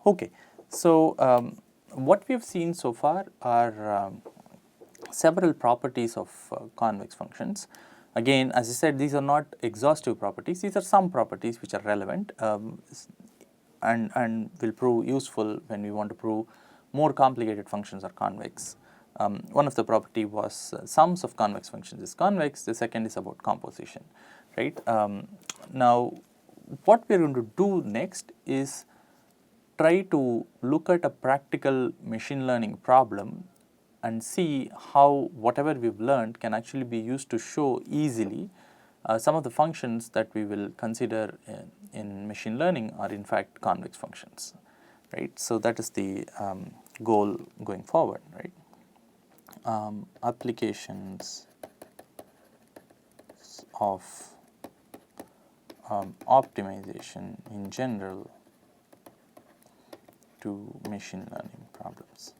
Okay, so what we have seen so far are several properties of convex functions. Again, as I said, these are not exhaustive properties, these are some properties which are relevant and will prove useful when we want to prove more complicated functions are convex. One of the property was sums of convex functions is convex, the second is about composition, right. Now, what we are going to do next is try to look at a practical machine learning problem and see how whatever we have learned can actually be used to show easily some of the functions that we will consider in machine learning are in fact convex functions, right. So, that is the goal going forward, right. Applications of optimization in general to machine learning problems.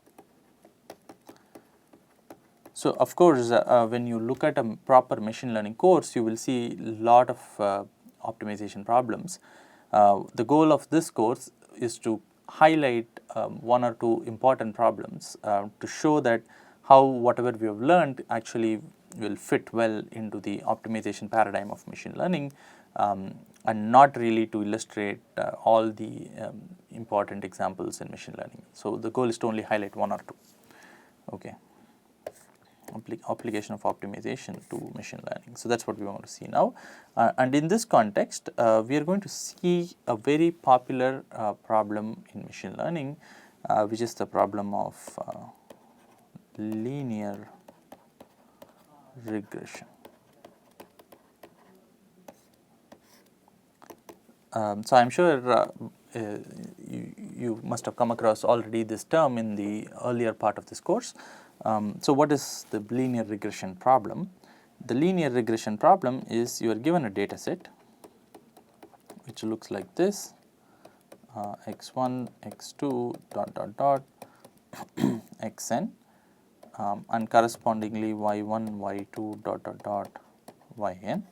So, of course, when you look at a proper machine learning course, you will see a lot of optimization problems. The goal of this course is to highlight one or two important problems to show that how whatever we have learned actually will fit well into the optimization paradigm of machine learning and not really to illustrate all the important examples in machine learning. So, the goal is to only highlight one or two. Okay. Application of optimization to machine learning. So, that is what we want to see now and in this context we are going to see a very popular problem in machine learning which is the problem of linear regression. So, I am sure you must have come across already this term in the earlier part of this course. So, what is the linear regression problem? The linear regression problem is you are given a data set which looks like this x1, x2 dot dot dot xn and correspondingly y1, y2 dot dot dot yn,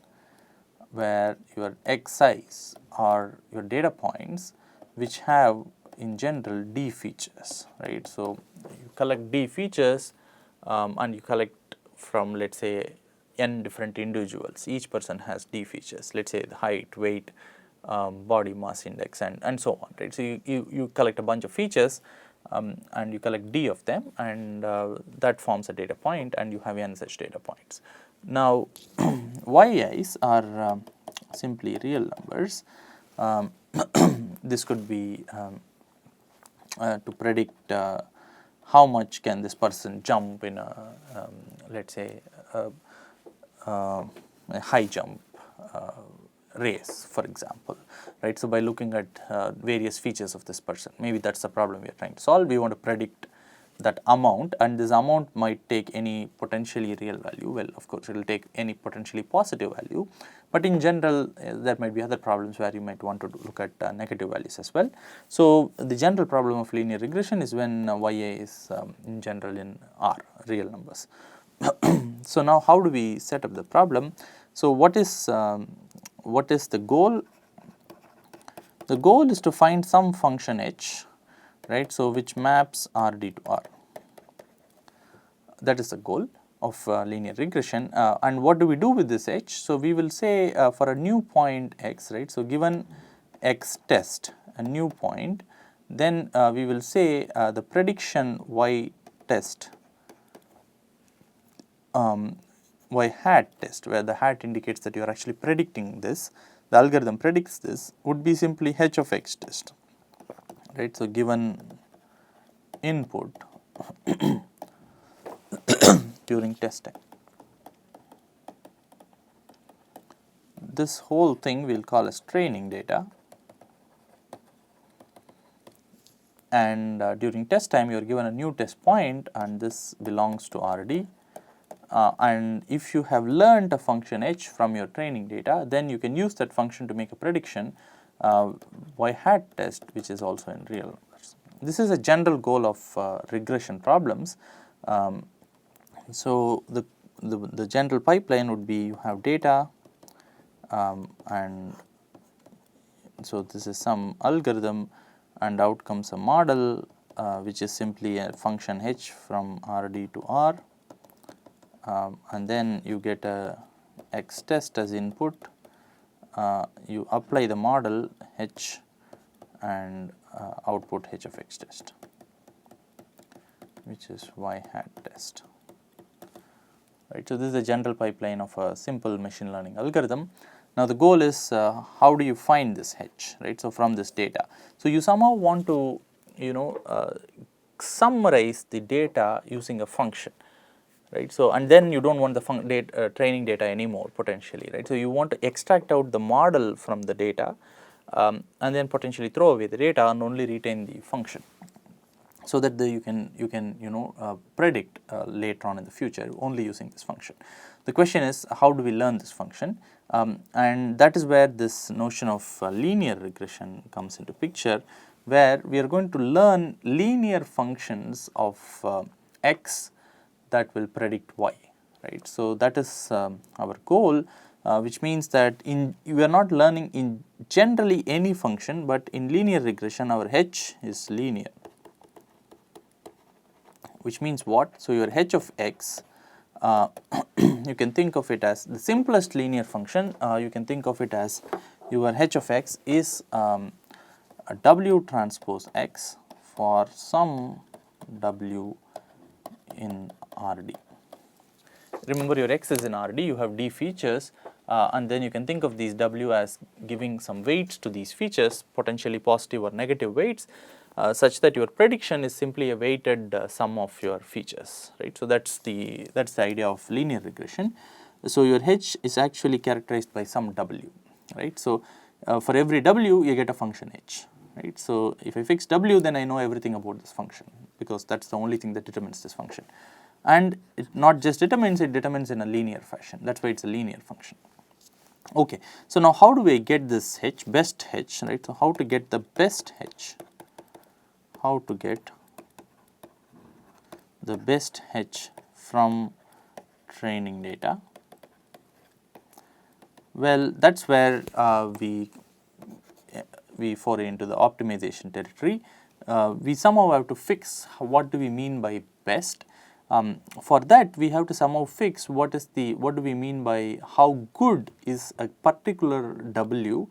where your xi's are your data points which have in general d features, right. So, you collect d features and you collect from, let us say, n different individuals, each person has d features, let us say the height, weight, body mass index and so on, right. So, you collect a bunch of features and you collect d of them and that forms a data point and you have n such data points. Now, yi's are simply real numbers. This could be to predict how much can this person jump in a let us say a high jump race, for example, right. So, by looking at various features of this person, maybe that is the problem we are trying to solve. We want to predict that amount and this amount might take any potentially real value. Well, of course, it will take any potentially positive value, but in general there might be other problems where you might want to look at negative values as well. So, the general problem of linear regression is when ya is in general in R, real numbers. So, now how do we set up the problem? So, what is the goal? The goal is to find some function h, right. So, which maps RD to R. That is the goal of linear regression and what do we do with this h? So, we will say for a new point x, right. So, given x test, a new point, then we will say the prediction y test, y hat test, where the hat indicates that you are actually predicting this, the algorithm predicts this, would be simply h of x test, right. So, given input during testing, this whole thing we will call as training data, and during test time you are given a new test point and this belongs to RD. And if you have learned a function h from your training data, then you can use that function to make a prediction y hat test, which is also in real numbers. This is a general goal of regression problems. So, the general pipeline would be you have data and so this is some algorithm and out comes a model which is simply a function h from Rd to R, and then you get a x test as input, you apply the model h and output h of x test, which is y hat test. Right. So, this is a general pipeline of a simple machine learning algorithm. Now, the goal is how do you find this h, right. So, from this data. So, you somehow want to summarize the data using a function, right. So, and then you do not want the training data anymore potentially, right. So, you want to extract out the model from the data and then potentially throw away the data and only retain the function, so that you can predict later on in the future only using this function. The question is, how do we learn this function? And that is where this notion of linear regression comes into picture, where we are going to learn linear functions of x that will predict y, right. So, that is our goal, which means that we are not learning in generally any function, but in linear regression our h is linear, which means what? So, your h of x you can think of it as the simplest linear function, you can think of it as your h of x is a w transpose x for some w in Rd. Remember, your x is in Rd, you have d features, and then you can think of these w as giving some weights to these features, potentially positive or negative weights, such that your prediction is simply a weighted sum of your features, right. So, that is the idea of linear regression. So, your h is actually characterized by some w, right. So, for every w you get a function h, right. So, if I fix w, then I know everything about this function, because that is the only thing that determines this function, and it not just determines, it determines in a linear fashion, that is why it is a linear function. Okay. So, now how do we get this h, best h, right. So, how to get the best h? How to get the best h from training data? Well, that is where we foray into the optimization territory. We somehow have to fix what do we mean by best. For that, we have to somehow fix what do we mean by how good is a particular w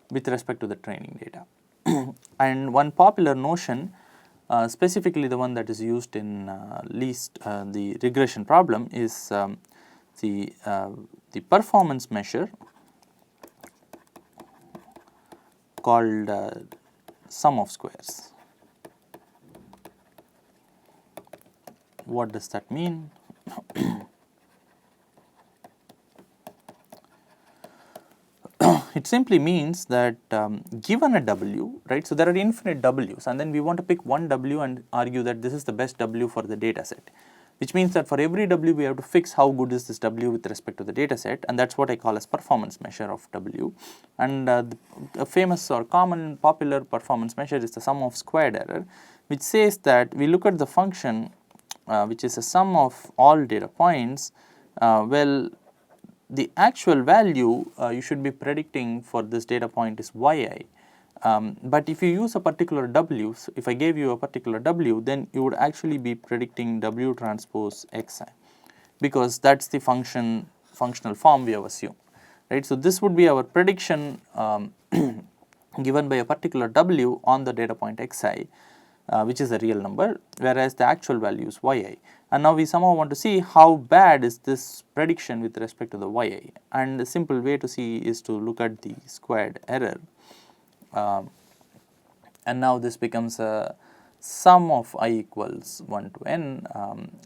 with respect to the training data. And one popular notion, specifically the one that is used in the regression problem, is the performance measure called sum of squares. What does that mean? It simply means that given a w, right, so there are infinite w's, and then we want to pick one w and argue that this is the best w for the data set, which means that for every w we have to fix how good is this w with respect to the data set, and that is what I call as performance measure of w. And a famous or common popular performance measure is the sum of squared error, which says that we look at the function which is a sum of all data points. Well, the actual value you should be predicting for this data point is yi, but if you use a particular w, so if I gave you a particular w, then you would actually be predicting w transpose xi, because that is the functional form we have assumed, right. So, this would be our prediction given by a particular w on the data point xi, which is a real number, whereas the actual value is yi. And now we somehow want to see how bad is this prediction with respect to the yi, and the simple way to see is to look at the squared error, and now this becomes a sum of I equals 1 to n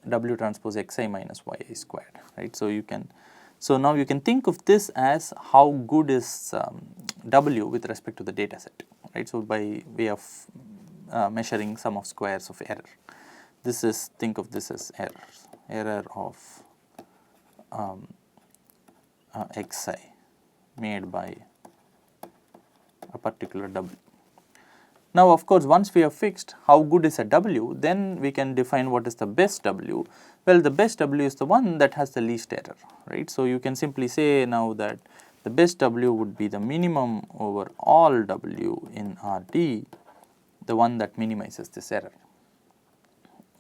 w transpose xi minus yi squared, right. So, now you can think of this as how good is w with respect to the data set, right. So, by way of measuring sum of squares of error. This is, think of this as error of xi made by a particular w. Now, of course, once we have fixed how good is a w, then we can define what is the best w. Well, the best w is the one that has the least error, right. So, you can simply say now that the best w would be the minimum over all w in Rd the one that minimizes this error,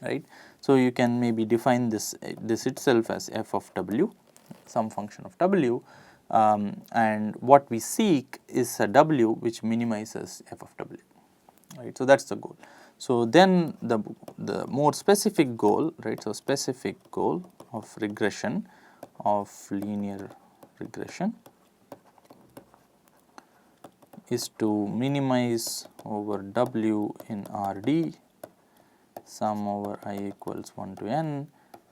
right. So, you can maybe define this itself as f of w, some function of w, and what we seek is a w which minimizes f of w, right. So, that is the goal. So, then the more specific goal, right. So, specific goal of regression, of linear regression, is to minimize over w in Rd sum over I equals 1 to n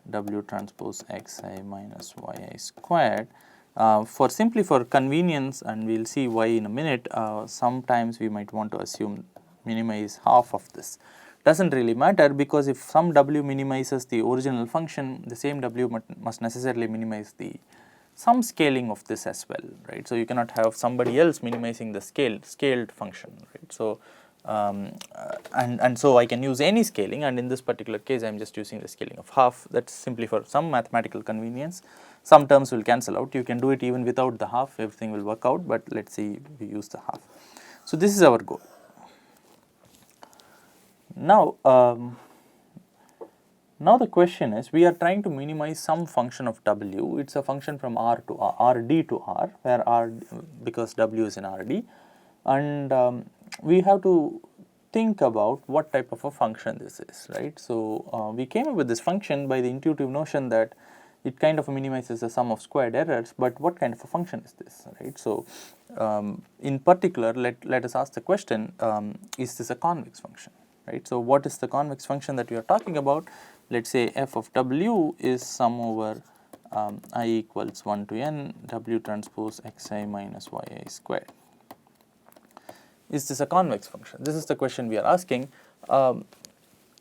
w transpose xi minus yi squared. For simply for convenience, and we will see why in a minute, sometimes we might want to assume minimize half of this. Does not really matter, because if some w minimizes the original function, the same w must necessarily minimize the some scaling of this as well, right. So, you cannot have somebody else minimizing the scaled function, right. So, and so I can use any scaling, and in this particular case I am just using the scaling of half. That is simply for some mathematical convenience. Some terms will cancel out, you can do it even without the half, everything will work out, but let us see we use the half. So, this is our goal. Now, now the question is, we are trying to minimize some function of w, it is a function from r to r, Rd to r, where r, because w is in Rd, and we have to think about what type of a function this is, right. So, we came up with this function by the intuitive notion that it kind of minimizes the sum of squared errors, but what kind of a function is this, right. So, in particular, let us ask the question, is this a convex function, right. So, what is the convex function that we are talking about? Let us say f of w is sum over I equals 1 to n w transpose xi minus yi squared. Is this a convex function? This is the question we are asking.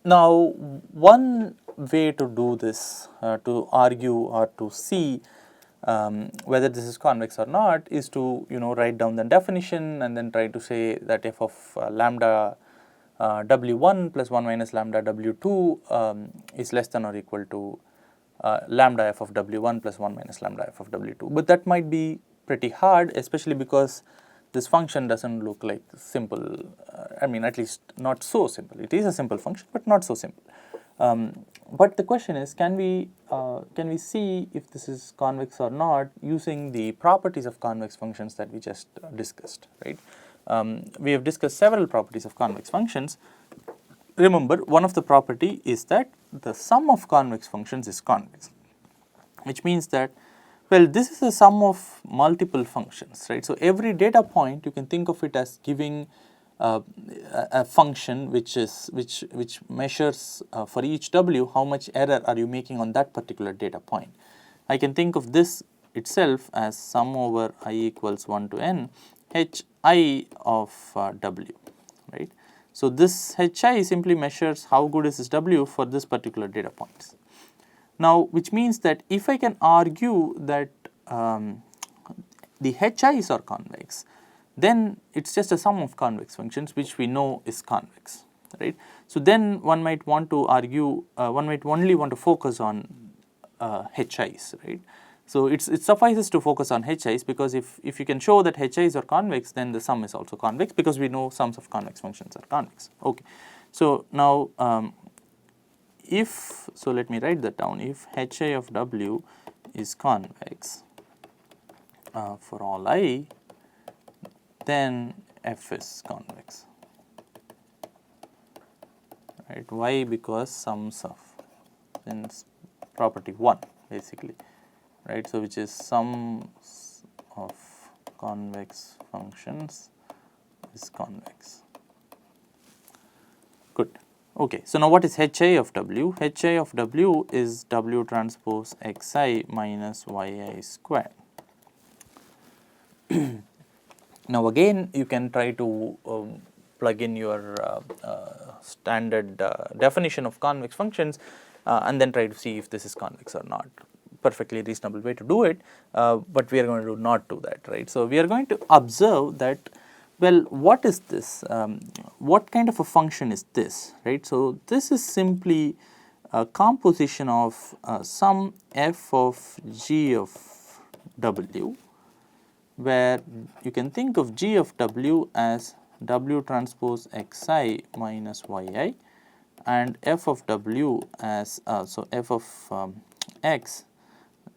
Now, one way to do this, to argue or to see whether this is convex or not, is to write down the definition and then try to say that f of lambda w1 plus 1 minus lambda w2 is less than or equal to lambda f of w1 plus 1 minus lambda f of w2. But that might be pretty hard, especially because this function does not look like simple, I mean at least not so simple. It is a simple function, but not so simple. But the question is, can we see if this is convex or not using the properties of convex functions that we just discussed, right? We have discussed several properties of convex functions. Remember, one of the property is that the sum of convex functions is convex, which means that, well, this is a sum of multiple functions, right. So, every data point you can think of it as giving a function which measures for each w how much error are you making on that particular data point. I can think of this itself as sum over I equals 1 to n hi of w, right. So, this hi simply measures how good is this w for this particular data points. Now, which means that if I can argue that the hi's are convex, then it is just a sum of convex functions which we know is convex, right. So, then one might want to argue, one might only want to focus on hi's, right. So, it suffices to focus on hi's, because if you can show that hi's are convex, then the sum is also convex, because we know sums of convex functions are convex. Okay. So, now so let me write that down. If hi of w is convex for all I, then f is convex, right. Why? Because sums of, since property 1 basically, right. So, which is sums of convex functions is convex. Good. Okay. So, now what is hi of w? Hi of w is w transpose xi minus yi squared. Now, again you can try to plug in your standard definition of convex functions and then try to see if this is convex or not. Perfectly reasonable way to do it, but we are going to not do that, right. So, we are going to observe that, well, what is this? What kind of a function is this, right? So, this is simply a composition of some f of g of w, where you can think of g of w as W transpose xi minus yi, and f of w as so f of x,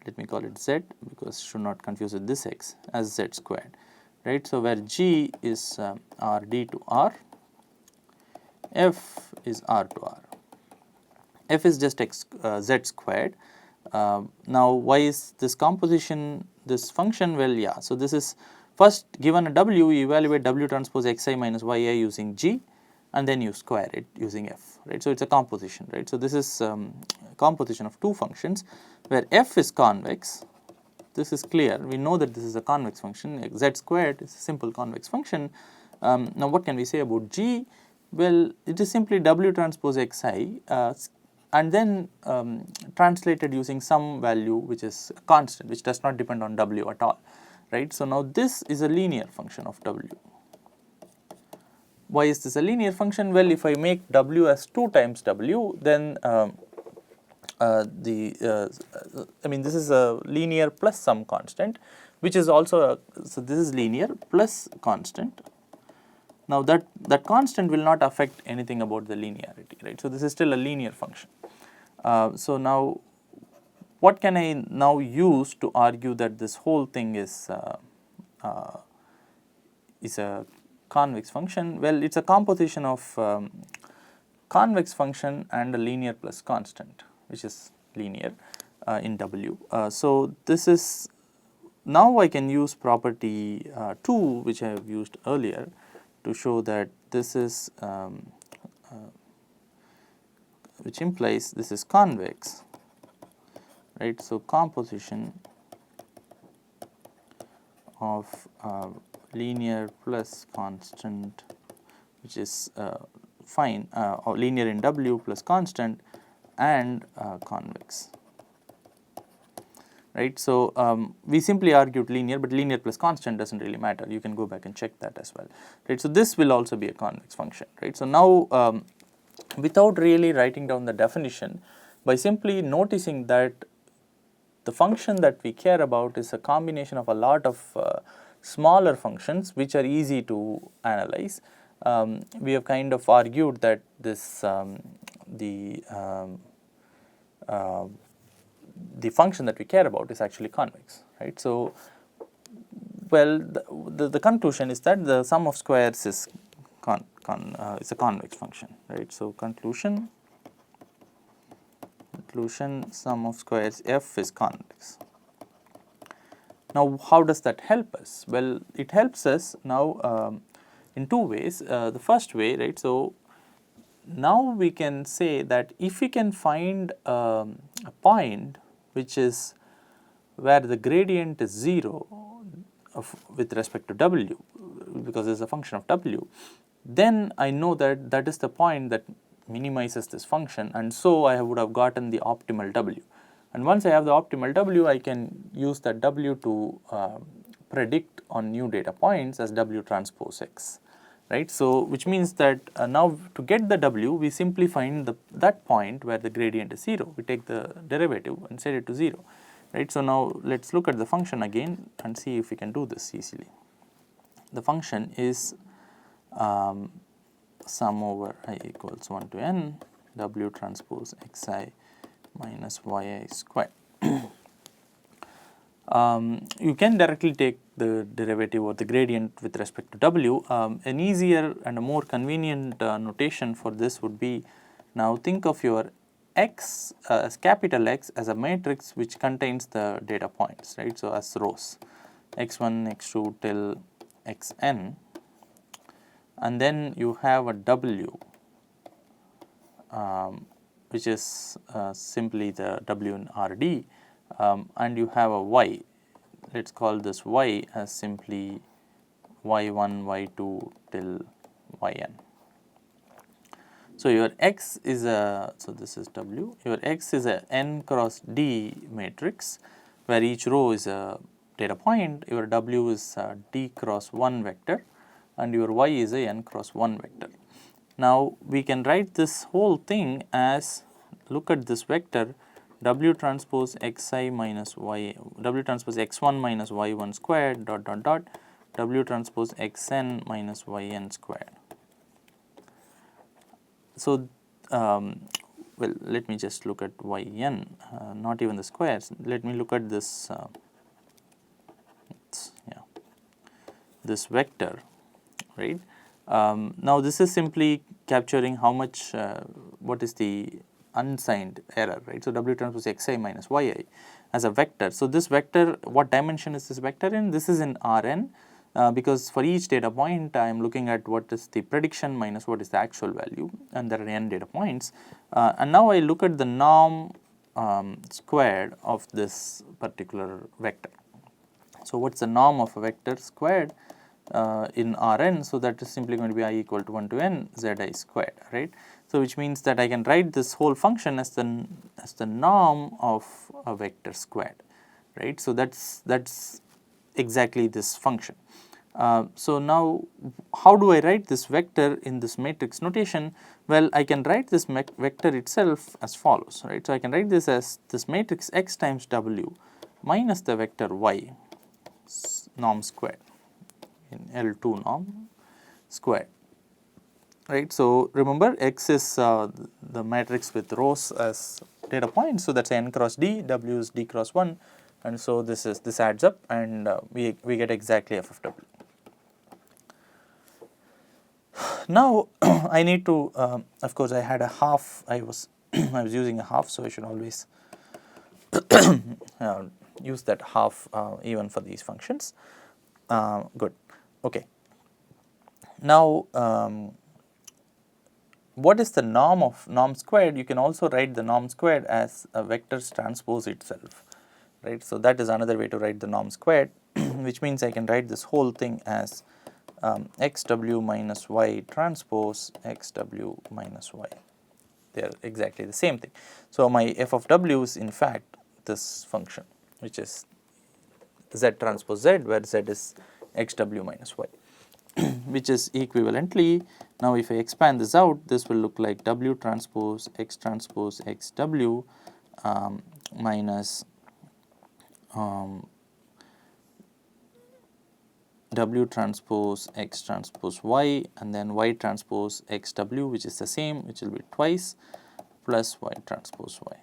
let me call it z because should not confuse with this x, as z squared, right. So, where g is r d to r, f is r to r, f is just x z squared. Now, why is this composition this function? Well, yeah. So, this is first given a w, you evaluate w transpose xi minus yi using g, and then you square it using f, right. So, it is a composition, right. So, this is composition of two functions where f is convex. This is clear, we know that this is a convex function, z squared is a simple convex function. Now, what can we say about g? Well, it is simply w transpose xi and then translated using some value which is constant, which does not depend on w at all, right. So, now this is a linear function of w. Why is this a linear function? Well, if I make w as 2 times w, then I mean this is a linear plus some constant, which is also so this is linear plus constant. Now, that constant will not affect anything about the linearity, right. So, this is still a linear function. So, now what can I now use to argue that this whole thing is a convex function? Well, it is a composition of convex function and a linear plus constant, which is linear in W. So, this is now I can use property 2, which I have used earlier, to show that this is which implies this is convex, right. So, composition of linear plus constant, which is fine, or linear in W plus constant and convex, right. So, we simply argued linear, but linear plus constant does not really matter, you can go back and check that as well, right. So, this will also be a convex function, right. So, now without really writing down the definition, by simply noticing that the function that we care about is a combination of a lot of smaller functions which are easy to analyze, we have kind of argued that this the function that we care about is actually convex, right. So, well, the conclusion is that the sum of squares is is a convex function, right. So, conclusion sum of squares f is convex. Now, how does that help us? Well, it helps us now in two ways. The first way, right. So, now we can say that if we can find a point which is where the gradient is 0 with respect to w, because it is a function of w, then I know that that is the point that minimizes this function, and so I would have gotten the optimal w. And once I have the optimal w, I can use that w to predict on new data points as w transpose x, right. So, which means that now to get the w, we simply find that point where the gradient is 0, we take the derivative and set it to 0, right. So, now let us look at the function again and see if we can do this easily. The function is sum over I equals 1 to n w transpose xi minus yi squared. You can directly take the derivative or the gradient with respect to w. An easier and a more convenient notation for this would be, now think of your x as capital X as a matrix which contains the data points, right. So, as rows x1, x2 till xn, and then you have a w which is simply the w in Rd, and you have a y, let us call this y as simply y1, y2 till yn. So, your x is a, so this is w, your x is a n cross d matrix where each row is a data point, your w is a d cross 1 vector, and your y is a n cross 1 vector. Now, we can write this whole thing as, look at this vector w transpose xi minus y, w transpose x1 minus y1 squared dot dot dot W transpose xn minus yn squared. So, well, let me just look at yn, not even the squares. Let me look at this, this vector, right. Now, this is simply capturing how much, what is the unsigned error, right. So, W transpose xi minus yi as a vector. So, this vector, what dimension is this vector in? This is in Rn, because for each data point I am looking at what is the prediction minus what is the actual value, and there are n data points. And now I look at the norm squared of this particular vector. So, what is the norm of a vector squared in Rn? So, that is simply going to be I equal to 1 to n zi squared, right. So, which means that I can write this whole function as the norm of a vector squared, right. So, that is exactly this function. So, now how do I write this vector in this matrix notation? Well, I can write this vector itself as follows, right. So, I can write this as this matrix x times w minus the vector y norm squared in L2 norm squared, right. So, remember x is the matrix with rows as data points. So, that is n cross d, w is d cross 1, and so this adds up, and we get exactly f of w. Now, I need to, of course, I had a half, I was using a half, so I should always use that half even for these functions. Good, okay. Now, what is the norm of norm squared? You can also write the norm squared as a vector's transpose itself, right. So, that is another way to write the norm squared, which means I can write this whole thing as xw minus y transpose xw minus y. They are exactly the same thing. So, my f of w is in fact this function, which is z transpose z, where z is xw minus y, which is equivalently, now if I expand this out, this will look like w transpose xw minus w transpose x transpose y, and then y transpose xw, which is the same, which will be twice, plus y transpose y.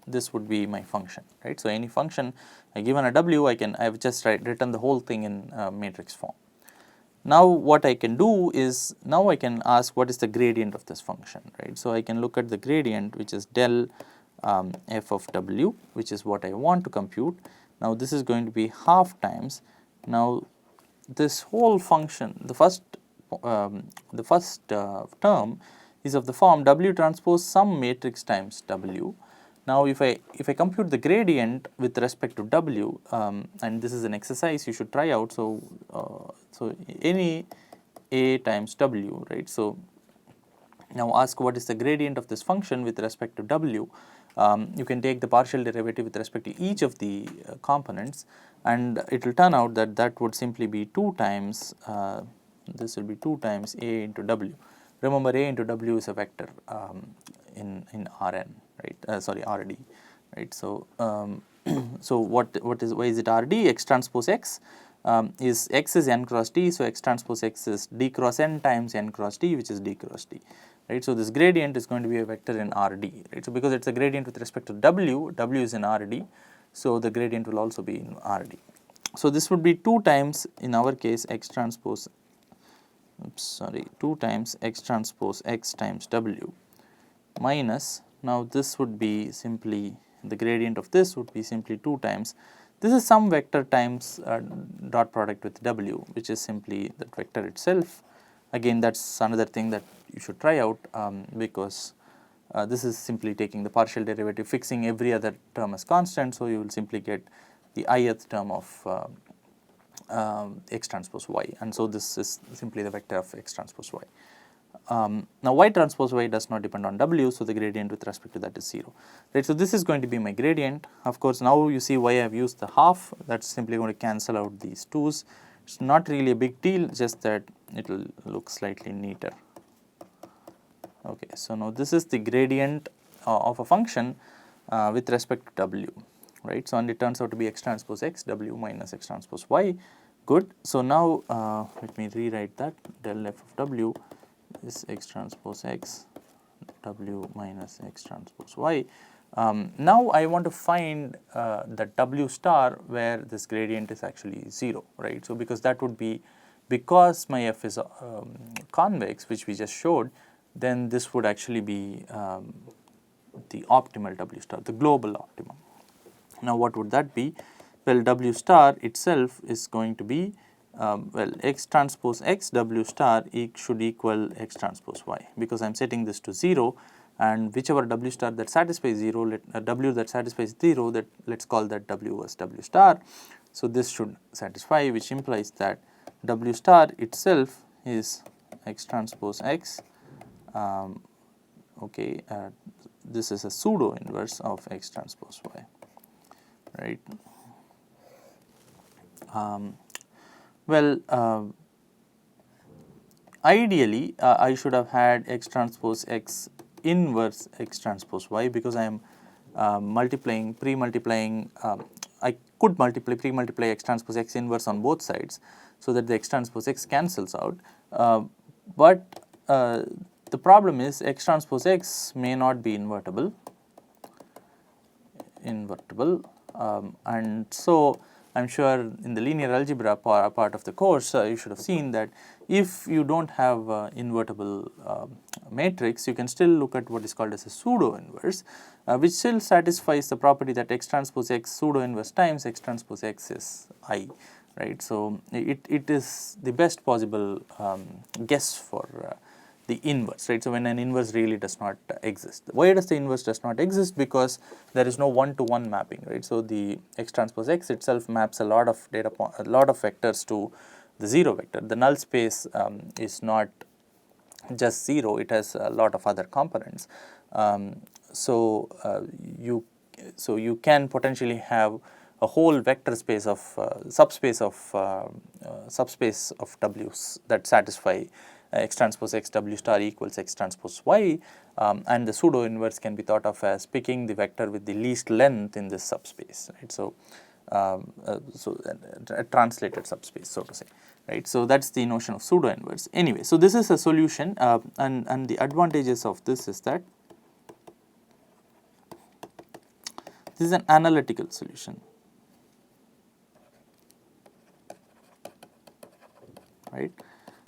This would be my function, right. So, any function given a w, I have just written the whole thing in matrix form. Now, what I can do is, now I can ask what is the gradient of this function, right. So, I can look at the gradient, which is del f of w, which is what I want to compute. Now, this is going to be half times. Now, this whole function, the first term is of the form w transpose some matrix times w. Now, if I compute the gradient with respect to w, and this is an exercise you should try out. So, so any a times w, right. So, now ask what is the gradient of this function with respect to w. You can take the partial derivative with respect to each of the components, and it will turn out that that would simply be 2 times, this will be 2 times a into w. Remember, a into w is a vector in Rn, right, sorry, Rd, right. So, so why is it Rd? X transpose x is x is n cross d, so x transpose x is d cross n times n cross d, which is d cross d, right. So, this gradient is going to be a vector in Rd, right. So, because it is a gradient with respect to w, w is in Rd, so the gradient will also be in Rd. So, this would be 2 times, in our case, x transpose, 2 times x transpose x times w minus, now this would be simply, the gradient of this would be simply 2 times, this is some vector times dot product with w, which is simply that vector itself. Again, that is another thing that you should try out, because this is simply taking the partial derivative, fixing every other term as constant. So, you will simply get the ith term of x transpose y, and so this is simply the vector of x transpose y. Now, y transpose y does not depend on w, so the gradient with respect to that is 0, right. So, this is going to be my gradient. Of course, now you see why I have used the half, that is simply going to cancel out these 2's. It is not really a big deal, just that it will look slightly neater. Okay, so now this is the gradient of a function with respect to w, right. So, and it turns out to be x transpose x w minus x transpose y. Good. So now let me rewrite that. Del f of w is x transpose x, w minus x transpose y. Now I want to find the w star where this gradient is actually 0, right. So because that would be, because my f is convex, which we just showed, then this would actually be the optimal w star, the global optimum. Now what would that be? Well, w star itself is going to be well, x transpose x w star should equal x transpose y, because I am setting this to 0, and whichever w star that satisfies 0, w that satisfies 0, that let us call that w as w star. So this should satisfy, which implies that w star itself is x transpose x. Okay, this is a pseudo inverse of x transpose y, right. Well, ideally I should have had x transpose x inverse x transpose y, because I am pre-multiplying, I could pre-multiply x transpose x inverse on both sides, so that the x transpose x cancels out, but the problem is x transpose x may not be invertible, and so I am sure in the linear algebra part of the course you should have seen that if you do not have invertible matrix, you can still look at what is called as a pseudo inverse, which still satisfies the property that x transpose x pseudo inverse times x transpose x is I, right. So it is the best possible guess for the inverse, right. So when an inverse really does not exist. Why does the inverse does not exist? Because there is no one-to-one mapping, right. So the x transpose x itself maps a lot of vectors to the 0 vector. The null space is not just 0, it has a lot of other components. So you can potentially have a whole vector space of subspace of w's that satisfy x transpose x w star equals x transpose y, and the pseudo inverse can be thought of as picking the vector with the least length in this subspace, right. So a translated subspace, so to say, right. So that is the notion of pseudo inverse. Anyway, so this is a solution, and the advantages of this is that this is an analytical solution, right.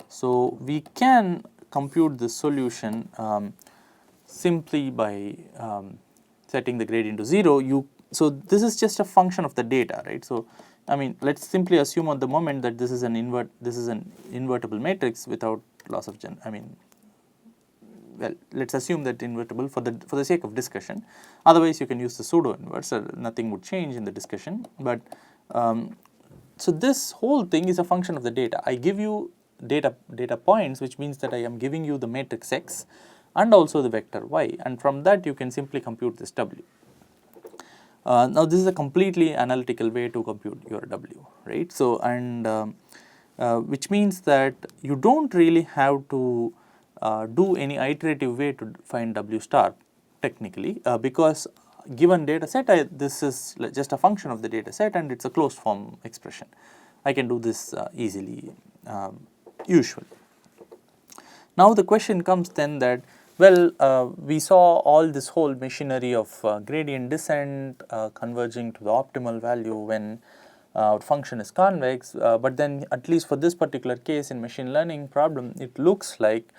So we can compute this solution simply by setting the gradient to 0. So this is just a function of the data, right. So I mean, let us simply assume at the moment that this is an invertible matrix without loss of well, let us assume that invertible for the sake of discussion. Otherwise you can use the pseudo inverse, nothing would change in the discussion. But so this whole thing is a function of the data. I give you data points, which means that I am giving you the matrix X and also the vector Y, and from that you can simply compute this W. Now this is a completely analytical way to compute your W, right. So and which means that you do not really have to do any iterative way to find W star technically, because given data set, this is just a function of the data set and it is a closed form expression. I can do this easily usually. Now the question comes then that, well, we saw all this whole machinery of gradient descent converging to the optimal value when function is convex, but then at least for this particular case in machine learning problem, it looks like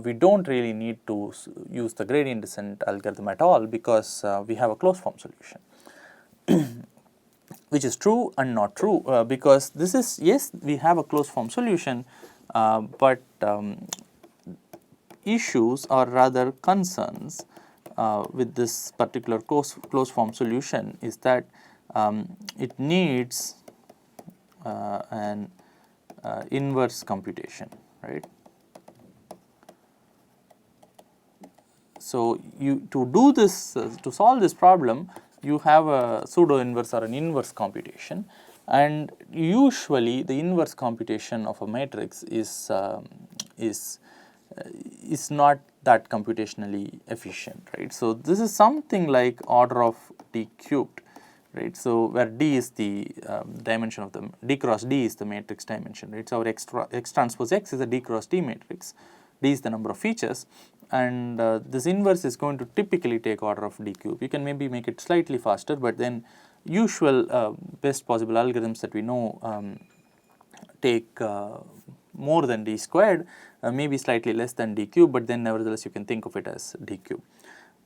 we do not really need to use the gradient descent algorithm at all, because we have a closed form solution. Which is true and not true, because this is, yes, we have a closed form solution, but issues or rather concerns with this particular closed form solution is that it needs an inverse computation, right. So to do this, to solve this problem, you have a pseudo inverse or an inverse computation, and usually the inverse computation of a matrix is not that computationally efficient, right. So this is something like order of t cubed, right. So where D is the dimension of the D cross D is the matrix dimension, right. So our X transpose X is a D cross D matrix. D is the number of features, and this inverse is going to typically take order of D cube. You can maybe make it slightly faster, but then usual best possible algorithms that we know take more than D squared, maybe slightly less than D cube, but then nevertheless you can think of it as D cube.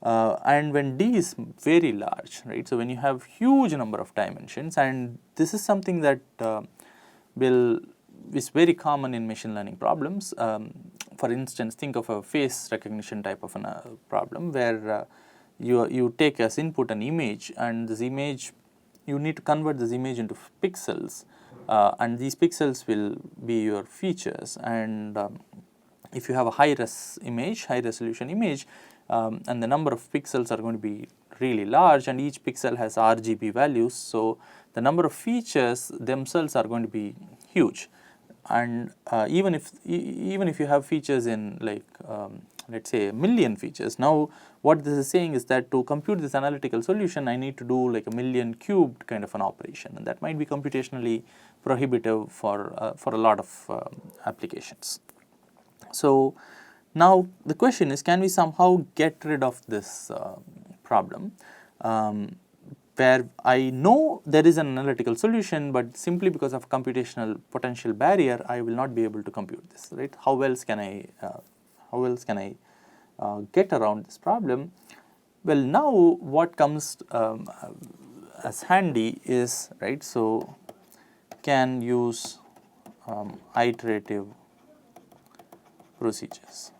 And when D is very large, right, so when you have huge number of dimensions, and this is something that is very common in machine learning problems. For instance, think of a face recognition type of a problem where you take as input an image, and this image, you need to convert this image into pixels, and these pixels will be your features. And if you have a high resolution image, and the number of pixels are going to be really large, and each pixel has RGB values, so the number of features themselves are going to be huge. And even if you have features in like let us say a million features, now what this is saying is that to compute this analytical solution, I need to do like a million cubed kind of an operation, and that might be computationally prohibitive for a lot of applications. So now the question is, can we somehow get rid of this problem where I know there is an analytical solution, but simply because of computational potential barrier, I will not be able to compute this, right? How else can I get around this problem? Well, now what comes as handy is, right, so can use iterative procedures,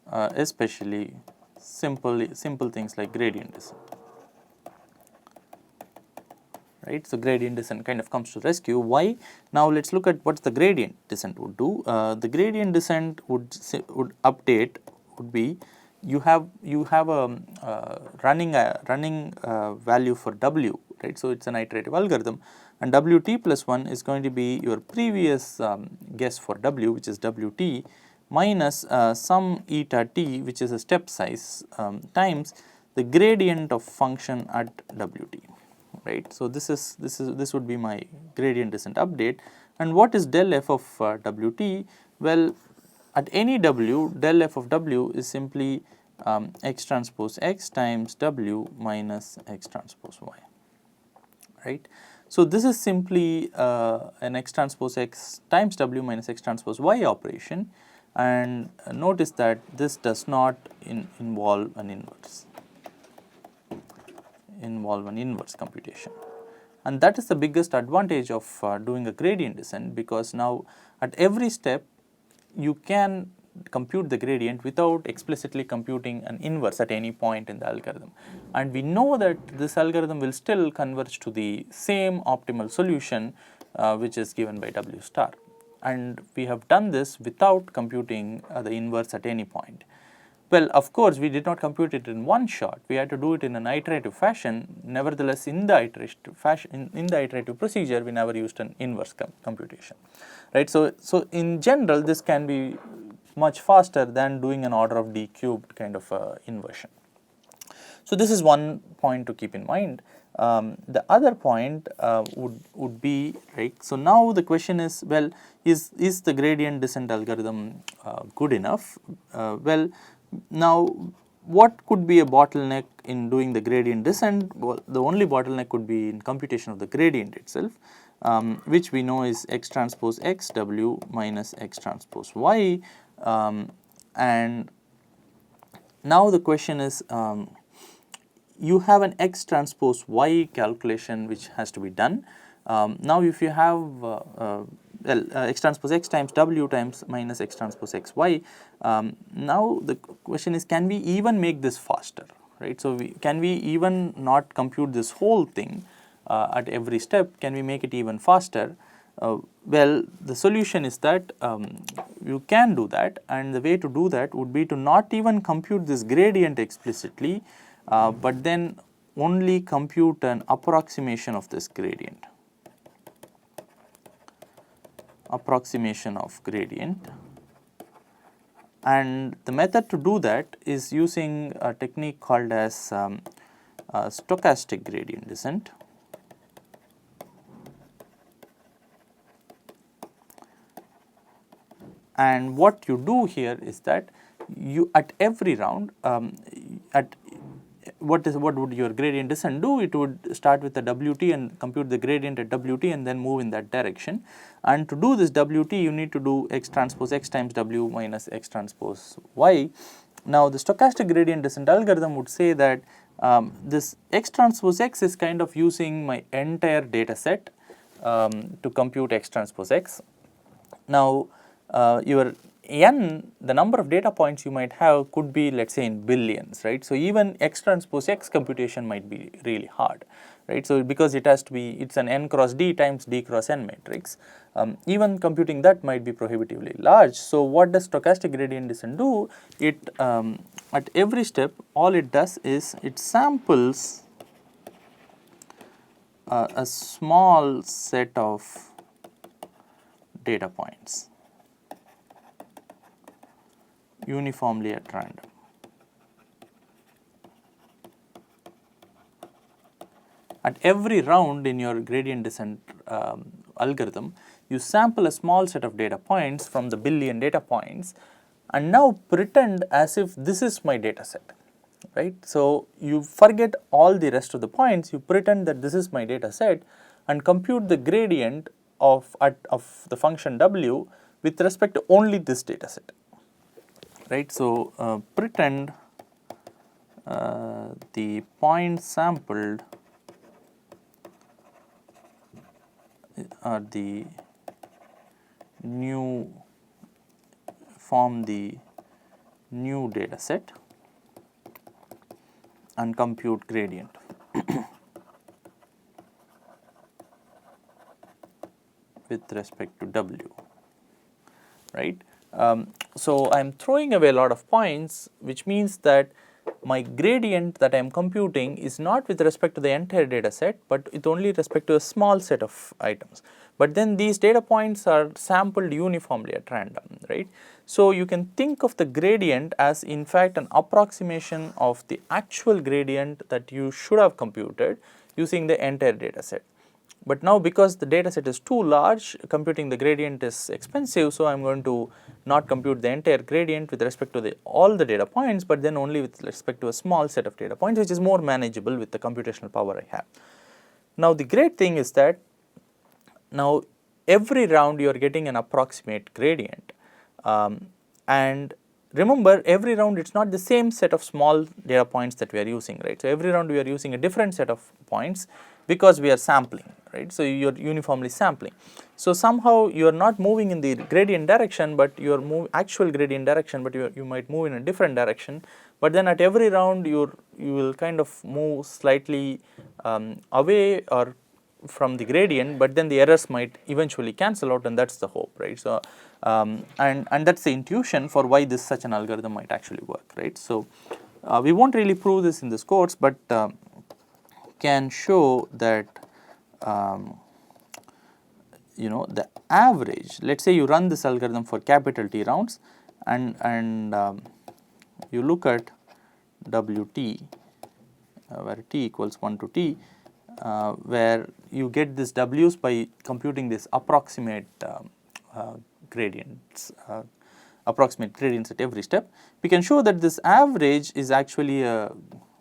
especially simple things like gradient descent, right. So gradient descent kind of comes to rescue. Why? Now let's look at what the gradient descent would do. The gradient descent would update would be, you have a running value for W, right. So it's an iterative algorithm, and WT plus 1 is going to be your previous guess for W, which is WT, minus some eta t, which is a step size, times the gradient of function at WT, right. So this would be my gradient descent update. And what is del f of WT? Well, at any W, del f of W is simply X transpose X times W minus X transpose Y, right. So this is simply an X transpose X times W minus X transpose Y operation, and notice that this does not involve an inverse computation. And that is the biggest advantage of doing a gradient descent, because now at every step you can compute the gradient without explicitly computing an inverse at any point in the algorithm. And we know that this algorithm will still converge to the same optimal solution which is given by W star. And we have done this without computing the inverse at any point. Well, of course, we did not compute it in one shot. We had to do it in an iterative fashion. Nevertheless, in the iterative procedure, we never used an inverse computation, right? So in general, this can be much faster than doing an order of D cubed kind of inversion. So this is one point to keep in mind. The other point would be, right, so now the question is, well, is the gradient descent algorithm good enough? Well, now what could be a bottleneck in doing the gradient descent? Well, the only bottleneck could be in computation of the gradient itself, which we know is X transpose X W minus X transpose Y, and now the question is, you have an X transpose Y calculation which has to be done. Now if you have X transpose X times W times minus X transpose X Y, now the question is, can we even make this faster, right? So can we even not compute this whole thing at every step? Can we make it even faster? Well, the solution is that you can do that, and the way to do that would be to not even compute this gradient explicitly, but then only compute an approximation of this gradient. And the method to do that is using a technique called as stochastic gradient descent. And what you do here is that you at every round what would your gradient descent do? It would start with the WT and compute the gradient at WT and then move in that direction. And to do this WT, you need to do X transpose X times W minus X transpose Y. Now, the stochastic gradient descent algorithm would say that this X transpose X is kind of using my entire data set to compute X transpose X. Now, your n, the number of data points you might have could be, let's say, in billions, right? So even X transpose X computation might be really hard, right? So because it has to be, it's an n cross d times d cross n matrix. Even computing that might be prohibitively large. So what does stochastic gradient descent do? It at every step, all it does is it samples a small set of data points uniformly at random. At every round in your gradient descent algorithm, you sample a small set of data points from the billion data points and now pretend as if this is my data set, right? So you forget all the rest of the points, you pretend that this is my data set and compute the gradient of the function W with respect to only this data set. Right, so pretend the points sampled are the new, form the new data set and compute gradient. With respect to W, right? So I am throwing away a lot of points, which means that my gradient that I am computing is not with respect to the entire data set, but with only respect to a small set of items. But then these data points are sampled uniformly at random, right? So you can think of the gradient as in fact an approximation of the actual gradient that you should have computed using the entire data set. But now because the data set is too large, computing the gradient is expensive, so I am going to not compute the entire gradient with respect to all the data points, but then only with respect to a small set of data points, which is more manageable with the computational power I have. Now the great thing is that now every round you are getting an approximate gradient, and remember every round it's not the same set of small data points that we are using, right? So every round we are using a different set of points because we are sampling, right? So you are uniformly sampling. So somehow you are not moving in the gradient direction, but you are actual gradient direction, but you might move in a different direction. But then at every round you will kind of move slightly away or from the gradient, but then the errors might eventually cancel out, and that's the hope, right? So and that's the intuition for why this such an algorithm might actually work, right? So we won't really prove this in this course, but can show that the average, let's say you run this algorithm for capital T rounds and you look at WT where T equals 1 to T, where you get this W's by computing this approximate gradients, approximate gradients at every step. We can show that this average is actually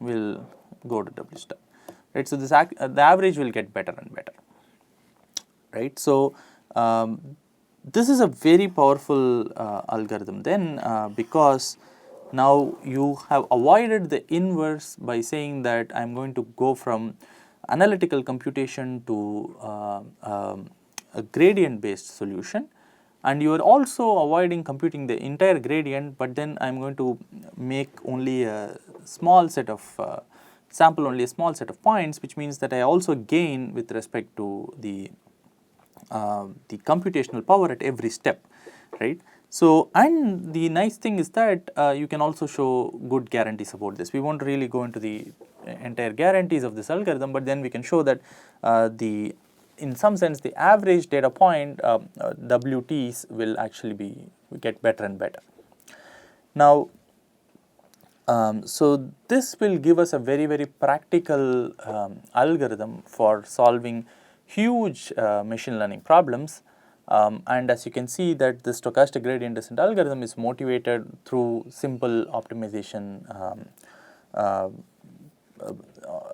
will go to W star, right? So this the average will get better and better, right? So this is a very powerful algorithm then, because now you have avoided the inverse by saying that I am going to go from analytical computation to a gradient based solution, and you are also avoiding computing the entire gradient, but then I am going to make only a small set of sample only a small set of points, which means that I also gain with respect to the computational power at every step, right? So, and the nice thing is that you can also show good guarantees about this. We won't really go into the entire guarantees of this algorithm, but then we can show that in some sense the average data point WTs will actually get better and better. Now So this will give us a very practical algorithm for solving huge machine learning problems. And as you can see that the stochastic gradient descent algorithm is motivated through simple optimization uh,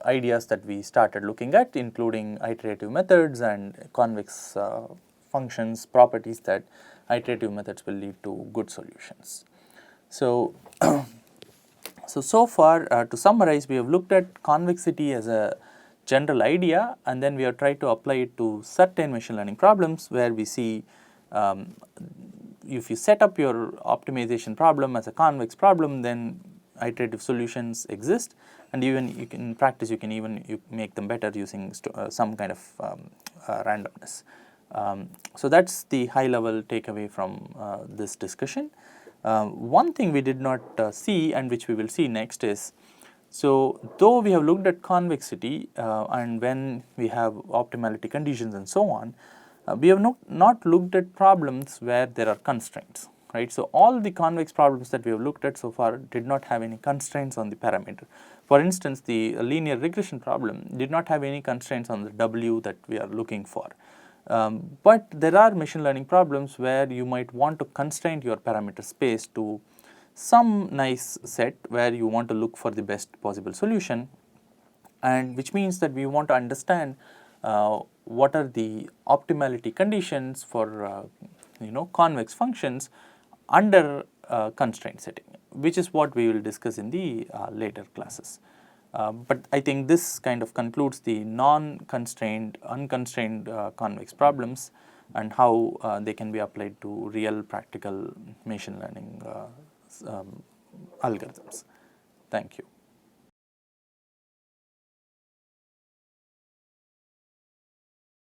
ideas that we started looking at, including iterative methods and convex functions, properties that iterative methods will lead to good solutions. So so far, to summarize, we have looked at convexity as a general idea, and then we have tried to apply it to certain machine learning problems where we see if you set up your optimization problem as a convex problem, then iterative solutions exist, and even you can, in practice, you can even make them better using some kind of randomness. So that's the high level takeaway from this discussion. One thing we did not see and which we will see next is, so though we have looked at convexity and when we have optimality conditions and so on, we have not looked at problems where there are constraints, right? So all the convex problems that we have looked at so far did not have any constraints on the parameter. For instance, the linear regression problem did not have any constraints on the W that we are looking for. But there are machine learning problems where you might want to constrain your parameter space to some nice set where you want to look for the best possible solution, and which means that we want to understand what are the optimality conditions for convex functions under constraint setting, which is what we will discuss in the later classes. But I think this kind of concludes the non-constrained, unconstrained convex problems and how they can be applied to real practical machine learning algorithms. Thank you.